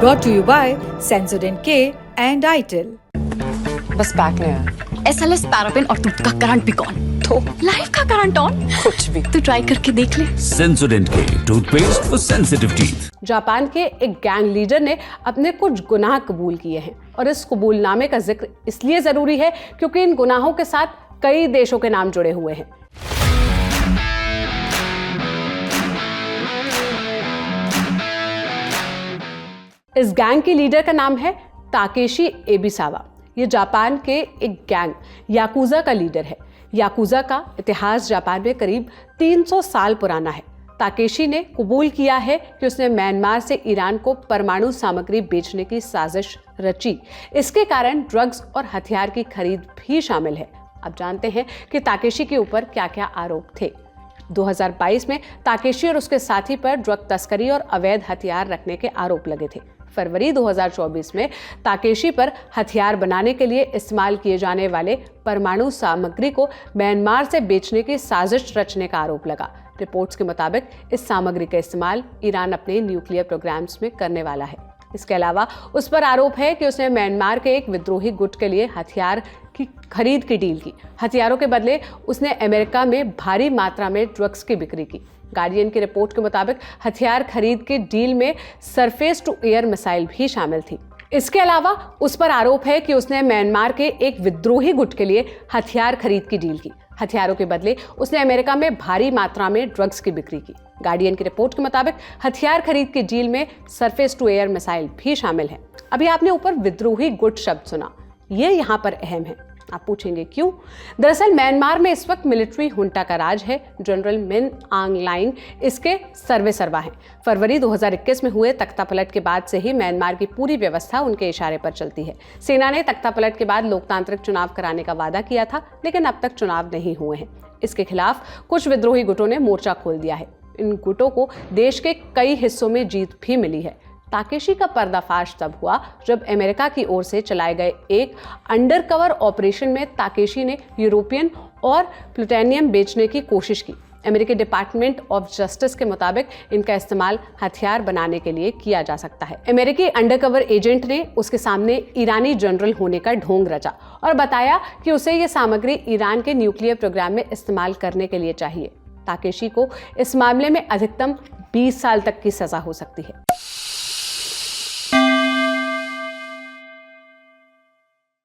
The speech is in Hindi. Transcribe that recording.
Brought to you by Sensodyne K and ITIL. बस पैक नहीं है। SLS पैराफिन और दूध का करंट भी कौन? तो लाइफ का करंट ऑन। कुछ भी। तो ट्राई करके देख ले। Sensodyne K toothpaste for sensitive teeth. Japan के एक गैंग लीडर ने अपने कुछ गुनाह कबूल किए हैं और इस कबूलनामे का जिक्र इसलिए जरूरी है क्योंकि इन गुनाहों के साथ कई देशों के नाम जुड़े हुए हैं। इस गैंग के लीडर का नाम है ताकेशी एबिसावा। ये जापान के एक गैंग याकुजा का लीडर है। याकुजा का इतिहास जापान में करीब 300 साल पुराना है। ताकेशी ने कबूल किया है कि उसने म्यांमार से ईरान को परमाणु सामग्री बेचने की साजिश रची। इसके कारण ड्रग्स और हथियार की खरीद भी शामिल है। अब जानते हैं कि ताकेशी के ऊपर क्या क्या आरोप थे। 2022 में ताकेशी और उसके साथी पर ड्रग तस्करी और अवैध हथियार रखने के आरोप लगे थे। फरवरी 2024 में ताकेशी पर हथियार बनाने के लिए इस्तेमाल किए जाने वाले परमाणु सामग्री को म्यांमार से बेचने की साजिश रचने का आरोप लगा। रिपोर्ट्स के मुताबिक इस सामग्री का इस्तेमाल ईरान अपने न्यूक्लियर प्रोग्राम्स में करने वाला है। इसके अलावा उस पर आरोप है कि उसने म्यांमार के एक विद्रोही गुट के लिए हथियार की खरीद की डील की। हथियारों के बदले उसने अमेरिका में भारी मात्रा में ड्रग्स की बिक्री की। गार्डियन की रिपोर्ट के मुताबिक हथियार खरीद के डील में सरफेस टू एयर मिसाइल भी शामिल थी। इसके अलावा उस पर आरोप है कि उसने म्यांमार के एक विद्रोही गुट के लिए हथियार खरीद की डील की। हथियारों के बदले उसने अमेरिका में भारी मात्रा में ड्रग्स की बिक्री की। गार्डियन की रिपोर्ट के मुताबिक हथियार खरीद की डील में सरफेस टू एयर मिसाइल भी शामिल है। अभी आपने ऊपर विद्रोही गुट शब्द सुना, ये यहाँ पर अहम है। आप पूछेंगे क्यों? दरअसल म्यांमार में इस वक्त मिलिट्री हुंटा का राज है। जनरल मिन आंग लाइंग इसके सर्वेसर्वा हैं। फरवरी 2021 में हुए तख्तापलट के बाद से ही म्यांमार की पूरी व्यवस्था उनके इशारे पर चलती है। सेना ने तख्तापलट के बाद लोकतांत्रिक चुनाव कराने का वादा किया था, लेकिन अब तक चुनाव नहीं हुए हैं। इसके खिलाफ कुछ विद्रोही गुटों ने मोर्चा खोल दिया है। इन गुटों को देश के कई हिस्सों में जीत भी मिली है। ताकेशी का पर्दाफाश तब हुआ जब अमेरिका की ओर से चलाए गए एक अंडरकवर ऑपरेशन में ताकेशी ने यूरोपियन और प्लूटोनियम बेचने की कोशिश की। अमेरिकी डिपार्टमेंट ऑफ जस्टिस के मुताबिक इनका इस्तेमाल हथियार बनाने के लिए किया जा सकता है। अमेरिकी अंडरकवर एजेंट ने उसके सामने ईरानी जनरल होने का ढोंग रचा और बताया कि उसे ये सामग्री ईरान के न्यूक्लियर प्रोग्राम में इस्तेमाल करने के लिए चाहिए। ताकेशी को इस मामले में अधिकतम 20 साल तक की सजा हो सकती है।